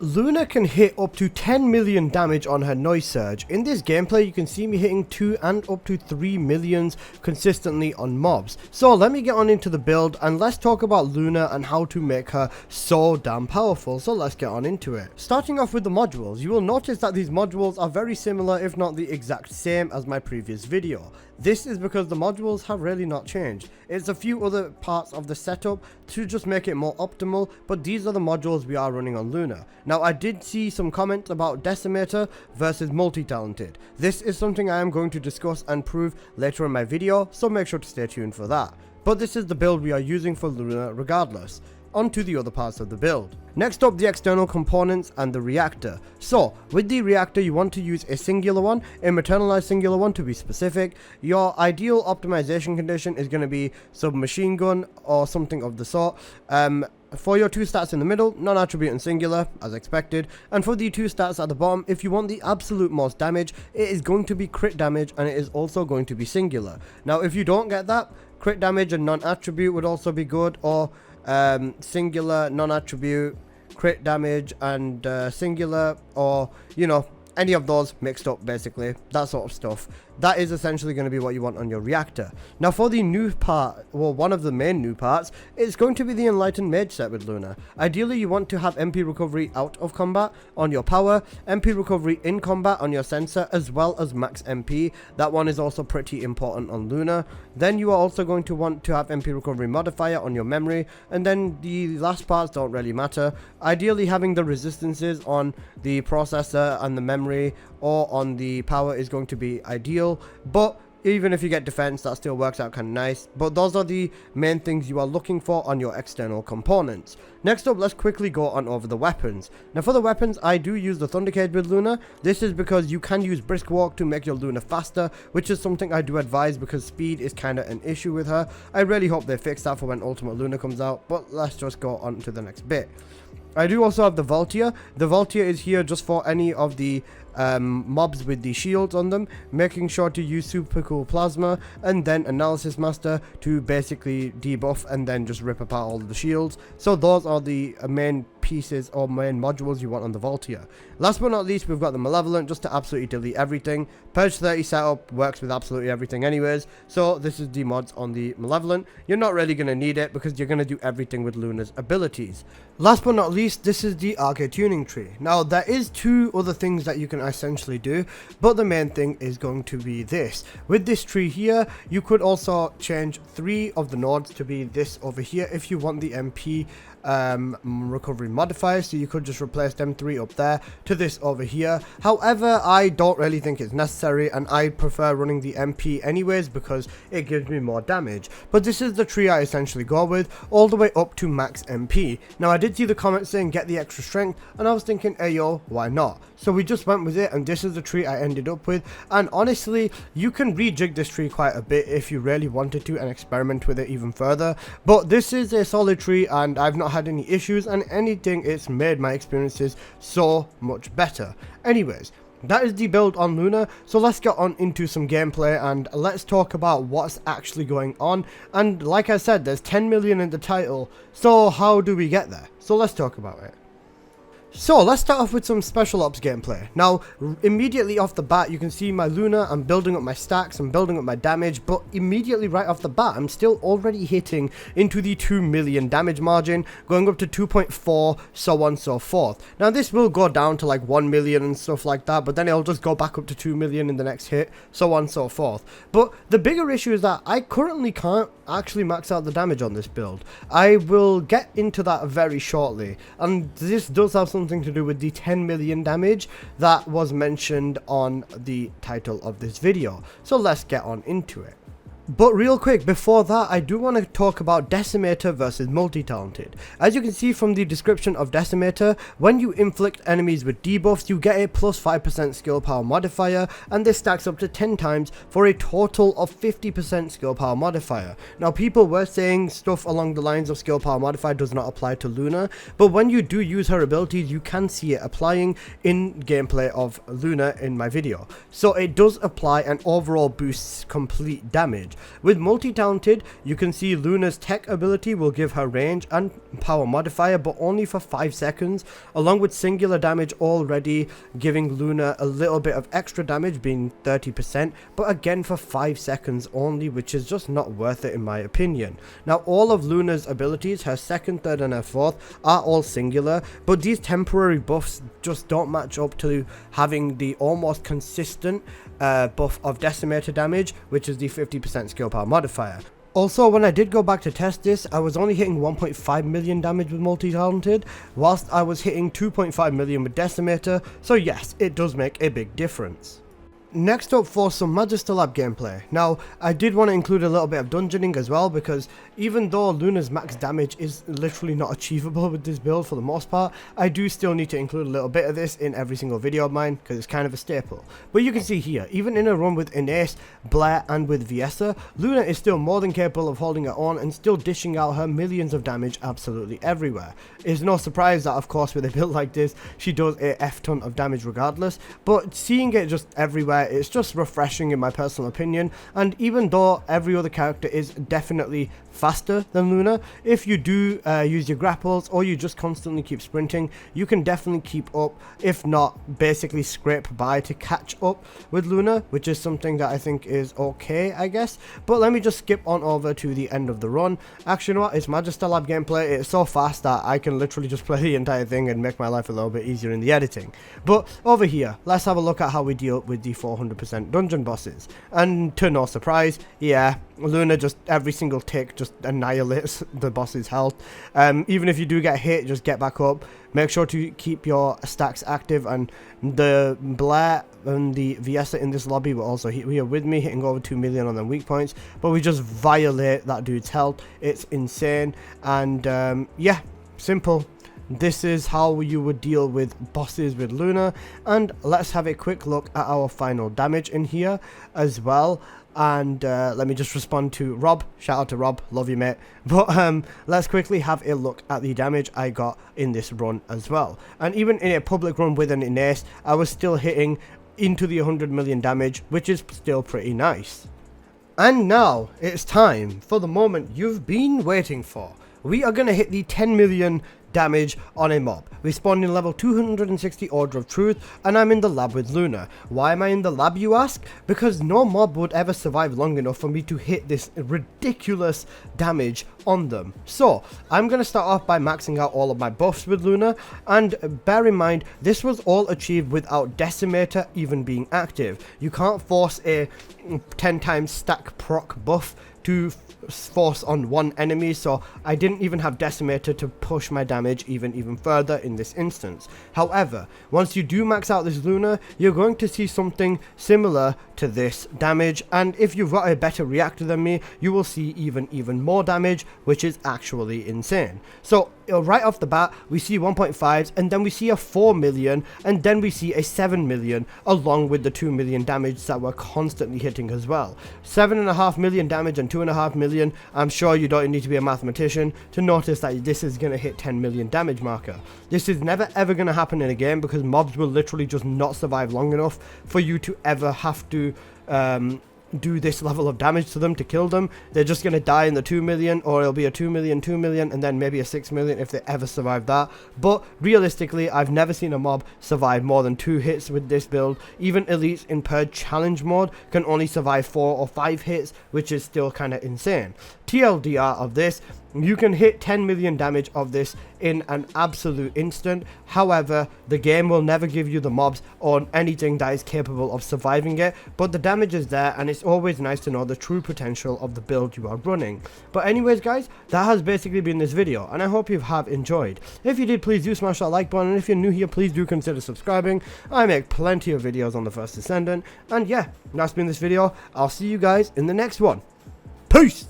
Luna can hit up to 10 million damage on her noise surge. In this gameplay you can see me hitting 2 and up to 3 millions consistently on mobs. So let me get on into the build and let's talk about Luna and how to make her so damn powerful. So let's get on into it. Starting off with the modules, you will notice that these modules are very similar if not the exact same as my previous video. This is because the modules have really not changed. It's a few other parts of the setup to just make it more optimal, but these are the modules we are running on Luna. Now I did see some comments about Decimator versus Multitalented. This is something I am going to discuss and prove later in my video, so make sure to stay tuned for that. But this is the build we are using for Luna regardless. On to the other parts of the build. Next up, the external components and the reactor. So with the reactor you want to use a singular one, a maternalized singular one to be specific. Your ideal optimization condition is going to be submachine gun or something of the sort. For your two stats in the middle, non-attribute and singular as expected, and for the two stats at the bottom, if you want the absolute most damage, it is going to be crit damage and it is also going to be singular. Now if you don't get that, crit damage and non-attribute would also be good, or singular, non-attribute, crit damage and singular, or you know, any of those mixed up, basically that sort of stuff. That is essentially going to be what you want on your reactor. Now for the new part, well, one of the main new parts, it's going to be the Enlightened Mage set with Luna. Ideally you want to have MP recovery out of combat on your power, MP recovery in combat on your sensor, as well as max MP. That one is also pretty important on Luna. Then you are also going to want to have MP recovery modifier on your memory, and then the last parts don't really matter. Ideally having the resistances on the processor and the memory or on the power is going to be ideal, but even if you get defense, that still works out kind of nice. But those are the main things you are looking for on your external components. Next up, let's quickly go on over the weapons. Now for the weapons, I do use the Thundercade with Luna. This is because you can use Brisk Walk to make your Luna faster, which is something I do advise because speed is kind of an issue with her. I really hope they fix that for when Ultimate Luna comes out, but let's just go on to the next bit. I do also have the Voltia. The Voltia is here just for any of the mobs with the shields on them, making sure to use Super Cool Plasma and then Analysis Master to basically debuff and then just rip apart all of the shields. So those are the main pieces or main modules you want on the Voltia. Last but not least, we've got the Malevolent, just to absolutely delete everything. Purge 30 setup works with absolutely everything anyways, so this is the mods on the Malevolent. You're not really going to need it because you're going to do everything with Luna's abilities. Last but not least, this is the Arche tuning tree. Now there is two other things that you can essentially do, but the main thing is going to be this. With this tree here, you could also change 3 of the nodes to be this over here if you want the MP recovery modifier, so you could just replace them 3 up there to this over here. However, I don't really think it's necessary and I prefer running the MP anyways because it gives me more damage. But this is the tree I essentially go with, all the way up to max MP. Now I did see the comments saying get the extra strength, and I was thinking, hey yo, why not? So we just went with it, and this is the tree I ended up with. And honestly, you can rejig this tree quite a bit if you really wanted to and experiment with it even further, but this is a solid tree and I've not had any issues, and anything, it's made my experiences so much better. Anyways, that is the build on Luna, so let's get on into some gameplay and let's talk about what's actually going on. And like I said, there's 10 million in the title, so how do we get there? So let's talk about it. So let's start off with some special ops gameplay. Now immediately off the bat you can see my Luna, I'm building up my stacks, I'm building up my damage, but immediately right off the bat I'm still already hitting into the 2 million damage margin, going up to 2.4, so on and so forth. Now this will go down to like 1 million and stuff like that, but then it'll just go back up to 2 million in the next hit, so on and so forth. But the bigger issue is that I currently can't actually max out the damage on this build. I will get into that very shortly, and this does have something to do with the 10 million damage that was mentioned on the title of this video. So let's get on into it. But real quick, before that, I do want to talk about Decimator versus Multitalented. As you can see from the description of Decimator, when you inflict enemies with debuffs, you get a plus 5% skill power modifier, and this stacks up to 10 times for a total of 50% skill power modifier. Now, people were saying stuff along the lines of skill power modifier does not apply to Luna, but when you do use her abilities, you can see it applying in gameplay of Luna in my video. So it does apply and overall boosts complete damage. damage. With Multitalented, you can see Luna's tech ability will give her range and power modifier, but only for 5 seconds, along with singular damage already giving Luna a little bit of extra damage, being 30%, but again for 5 seconds only, which is just not worth it in my opinion. Now all of Luna's abilities, her second, third and her fourth, are all singular, but these temporary buffs just don't match up to having the almost consistent buff of Decimator damage, which is the 50% skill power modifier. Also, when I did go back to test this, I was only hitting 1.5 million damage with Multitalented, whilst I was hitting 2.5 million with Decimator, so yes, it does make a big difference. Next up for some Magister Lab gameplay. Now, I did want to include a little bit of dungeoning as well, because even though Luna's max damage is literally not achievable with this build for the most part, I do still need to include a little bit of this in every single video of mine, because it's kind of a staple. But you can see here, even in a run with Ines, Blair and with xAlisa, Luna is still more than capable of holding her own and still dishing out her millions of damage absolutely everywhere. It's no surprise that, of course, with a build like this, she does a F-ton of damage regardless, but seeing it just everywhere, it's just refreshing in my personal opinion. And even though every other character is definitely faster than Luna, if you do use your grapples or you just constantly keep sprinting, you can definitely keep up, if not basically scrape by to catch up with Luna, which is something that I think is okay, I guess. But let me just skip on over to the end of the run. Actually, you know what, it's Magister Lab gameplay. It's so fast that I can literally just play the entire thing and make my life a little bit easier in the editing. But over here, let's have a look at how we deal with the 400% dungeon bosses. And to no surprise, yeah, Luna just every single tick just annihilates the boss's health. Even if you do get hit, just get back up. Make sure to keep your stacks active, and the Blair and the xAlisa in this lobby were also here with me, hitting over 2 million on their weak points, but we just violate that dude's health. It's insane. And yeah, simple. This is how you would deal with bosses with Luna. And let's have a quick look at our final damage in here as well. And let me just respond to Rob. Shout out to Rob, love you mate. But let's quickly have a look at the damage I got in this run as well. And even in a public run with an Ines, I was still hitting into the 100 million damage, which is still pretty nice. And now it's time for the moment you've been waiting for. We are going to hit the 10 million damage on a mob. We spawned in level 260 Order of Truth, and I'm in the lab with Luna. Why am I in the lab, you ask? Because no mob would ever survive long enough for me to hit this ridiculous damage on them. So I'm going to start off by maxing out all of my buffs with Luna, and bear in mind this was all achieved without Decimator even being active. You can't force a 10 times stack proc buff to force on one enemy, so I didn't even have Decimator to push my damage even further in this instance. However, once you do max out this Luna, you're going to see something similar to this damage, and if you've got a better reactor than me, you will see even more damage, which is actually insane. So right off the bat, we see 1.5s, and then we see a 4 million, and then we see a 7 million, along with the 2 million damage that we're constantly hitting as well. 7.5 million damage and 2.5 million. I'm sure you don't need to be a mathematician to notice that this is going to hit 10 million damage marker. This is never ever going to happen in a game, because mobs will literally just not survive long enough for you to ever have to do this level of damage to them to kill them. They're just going to die in the 2 million, or it'll be a 2 million, and then maybe a 6 million if they ever survive that. But realistically, I've never seen a mob survive more than 2 hits with this build. Even elites in Purge challenge mode can only survive 4 or 5 hits, which is still kind of insane. TLDR of this, you can hit 10 million damage of this in an absolute instant. However, the game will never give you the mobs or anything that is capable of surviving it, but the damage is there, and it's always nice to know the true potential of the build you are running. But anyways guys, that has basically been this video, and I hope you have enjoyed. If you did, please do smash that like button, and if you're new here, please do consider subscribing. I make plenty of videos on the first Descendant, and yeah, that's been this video. I'll see you guys in the next one. Peace!